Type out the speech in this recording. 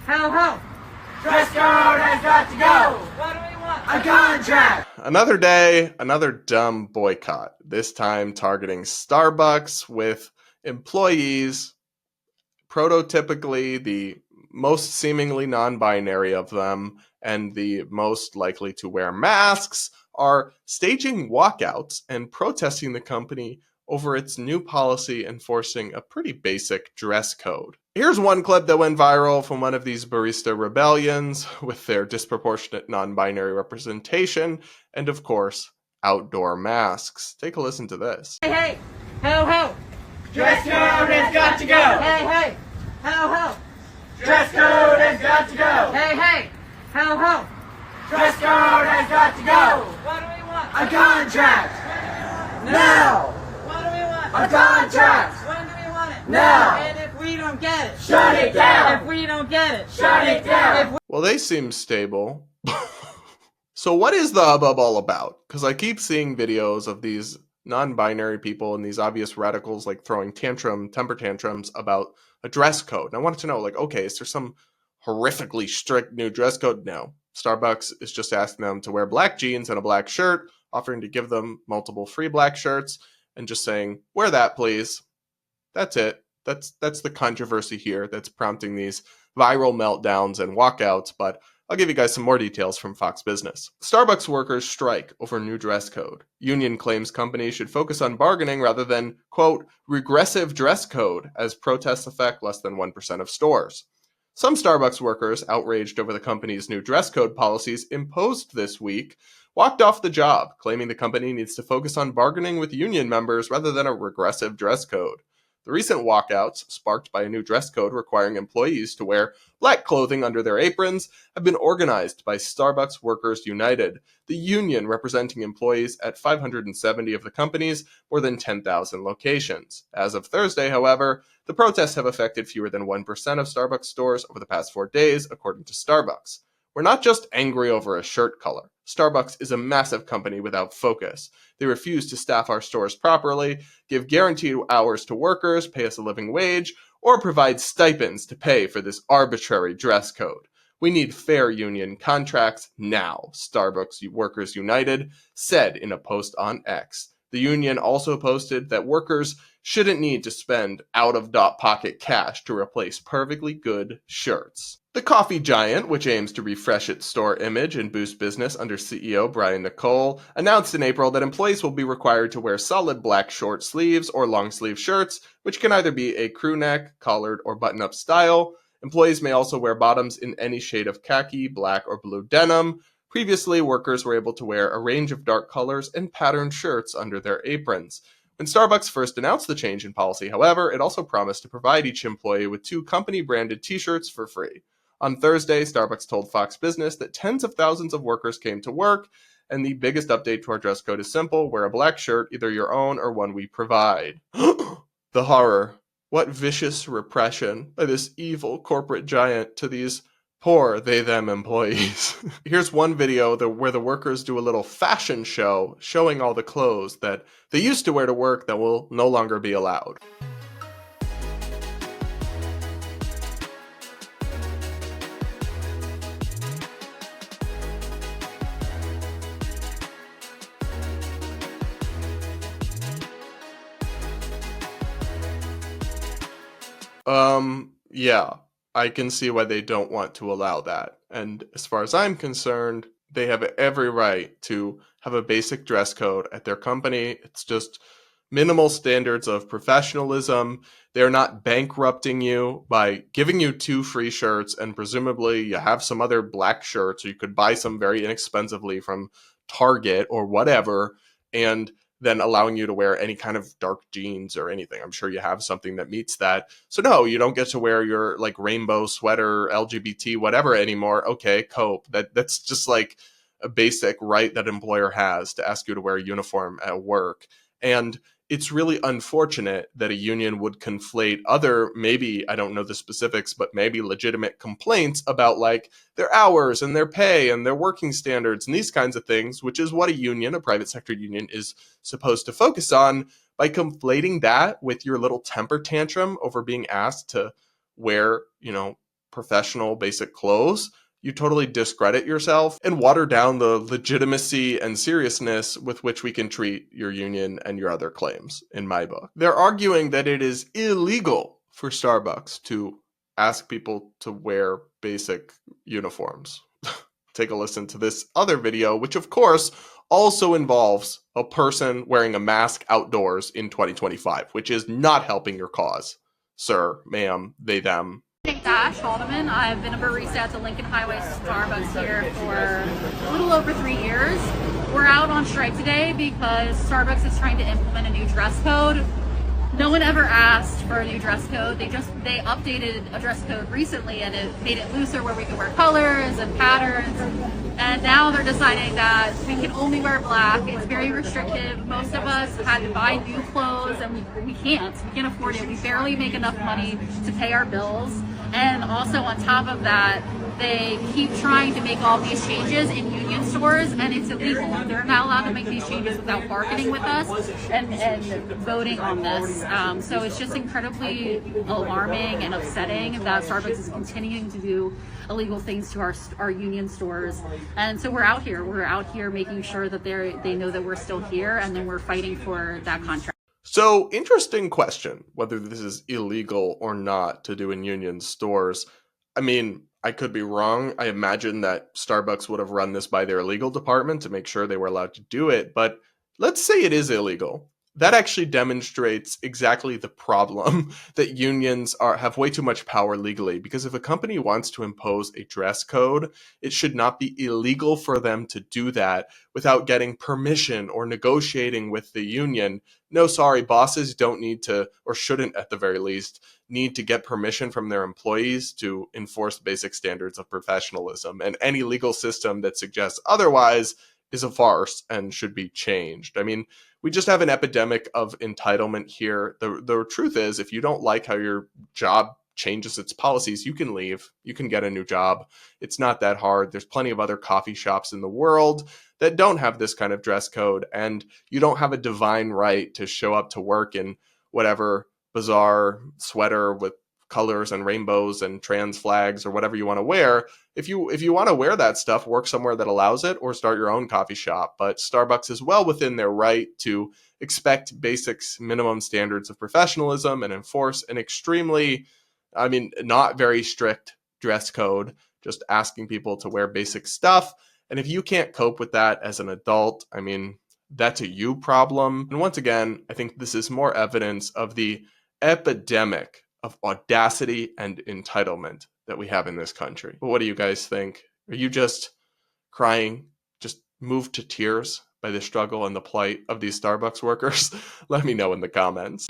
Ho ho! Dress code has got to go! What do we want? A contract! Another day, another dumb boycott, this time targeting Starbucks with employees, prototypically the most seemingly non-binary of them and the most likely to wear masks, are staging walkouts and protesting the company over its new policy enforcing a pretty basic dress code. Here's one clip that went viral from one of these barista rebellions with their disproportionate non-binary representation and, of course, outdoor masks. Take a listen to this. Hey hey! Ho ho! Dress code has got to go! Hey hey! Ho ho! Dress code has got to go! Hey hey! Ho ho! Dress code has got to go! What do we want? A contract! Now! What do we want? A contract! When do we want it? Now! And if we don't get it? Shut it down! If we don't get it? Shut it down! If we Well, they seem stable. So what is the hubbub all about? Because I keep seeing videos of these non-binary people and these obvious radicals like throwing temper tantrums about a dress code. And I wanted to know, like, okay, is there some horrifically strict new dress code? No. Starbucks is just asking them to wear black jeans and a black shirt, offering to give them multiple free black shirts, and just saying, wear that, please. That's it. That's the controversy here that's prompting these viral meltdowns and walkouts, but I'll give you guys some more details from Fox Business. Starbucks workers strike over new dress code. Union claims companies should focus on bargaining rather than, quote, regressive dress code, as protests affect less than 1% of stores. Some Starbucks workers, outraged over the company's new dress code policies imposed this week, walked off the job, claiming the company needs to focus on bargaining with union members rather than a regressive dress code. The recent walkouts, sparked by a new dress code requiring employees to wear black clothing under their aprons, have been organized by Starbucks Workers United, the union representing employees at 570 of the company's more than 10,000 locations. As of Thursday, however, the protests have affected fewer than 1% of Starbucks stores over the past 4 days, according to Starbucks. We're not just angry over a shirt color. Starbucks is a massive company without focus. They refuse to staff our stores properly, give guaranteed hours to workers, pay us a living wage, or provide stipends to pay for this arbitrary dress code. We need fair union contracts now, Starbucks Workers United said in a post on X. The union also posted that workers shouldn't need to spend out-of-pocket cash to replace perfectly good shirts. The coffee giant, which aims to refresh its store image and boost business under CEO Brian Nicole, announced in April that employees will be required to wear solid black short sleeves or long sleeve shirts, which can either be a crew neck, collared, or button-up style. Employees may also wear bottoms in any shade of khaki, black, or blue denim. Previously, workers were able to wear a range of dark colors and patterned shirts under their aprons. When Starbucks first announced the change in policy, however, it also promised to provide each employee with 2 company-branded t-shirts for free. On Thursday, Starbucks told Fox Business that tens of thousands of workers came to work, and the biggest update to our dress code is simple: wear a black shirt, either your own or one we provide. The horror. What vicious repression by this evil corporate giant to these poor they-them employees. Here's one video where the workers do a little fashion show showing all the clothes that they used to wear to work that will no longer be allowed. Yeah, I can see why they don't want to allow that. And as far as I'm concerned, they have every right to have a basic dress code at their company. It's just minimal standards of professionalism. They're not bankrupting you by giving you 2 free shirts, and presumably you have some other black shirts, or you could buy some very inexpensively from Target or whatever, and then allowing you to wear any kind of dark jeans or anything. I'm sure you have something that meets that. So no, you don't get to wear your like rainbow sweater, LGBT, whatever anymore. Okay, cope. That's just like a basic right that employer has to ask you to wear a uniform at work. And it's really unfortunate that a union would conflate other, maybe, I don't know the specifics, but maybe legitimate complaints about like their hours and their pay and their working standards and these kinds of things, which is what a union, a private sector union, is supposed to focus on, by conflating that with your little temper tantrum over being asked to wear, professional basic clothes, you totally discredit yourself and water down the legitimacy and seriousness with which we can treat your union and your other claims, in my book. They're arguing that it is illegal for Starbucks to ask people to wear basic uniforms. Take a listen to this other video, which of course also involves a person wearing a mask outdoors in 2025, which is not helping your cause. Sir, ma'am, they, them. Dash Haldeman. I've been a barista at the Lincoln Highway Starbucks here for a little over 3 years. We're out on strike today because Starbucks is trying to implement a new dress code. No one ever asked for a new dress code. They updated a dress code recently and it made it looser where we could wear colors and patterns. And now they're deciding that we can only wear black. It's very restrictive. Most of us had to buy new clothes and we can't afford it. We barely make enough money to pay our bills. And also on top of that, they keep trying to make all these changes in union stores and it's illegal. They're not allowed to make these changes without bargaining with us and voting on this. So it's just incredibly alarming and upsetting that Starbucks is continuing to do illegal things to our union stores. And so we're out here making sure that they know that we're still here and then we're fighting for that contract. So, interesting question, whether this is illegal or not to do in union stores. I mean, I could be wrong. I imagine that Starbucks would have run this by their legal department to make sure they were allowed to do it. But let's say it is illegal. That actually demonstrates exactly the problem that unions have way too much power legally. Because if a company wants to impose a dress code, it should not be illegal for them to do that without getting permission or negotiating with the union. No, sorry, bosses don't need to, or shouldn't at the very least, need to get permission from their employees to enforce basic standards of professionalism. And any legal system that suggests otherwise is a farce and should be changed. I mean, we just have an epidemic of entitlement here. The truth is, if you don't like how your job changes its policies, you can leave. You can get a new job. It's not that hard. There's plenty of other coffee shops in the world that don't have this kind of dress code, and you don't have a divine right to show up to work in whatever bizarre sweater with colors and rainbows and trans flags or whatever you want to wear. If you want to wear that stuff, work somewhere that allows it or start your own coffee shop. But Starbucks is well within their right to expect basics, minimum standards of professionalism and enforce an extremely, not very strict dress code, just asking people to wear basic stuff. And if you can't cope with that as an adult, that's a you problem. And once again, I think this is more evidence of the epidemic of audacity and entitlement that we have in this country. But what do you guys think? Are you just crying, just moved to tears by the struggle and the plight of these Starbucks workers? Let me know in the comments.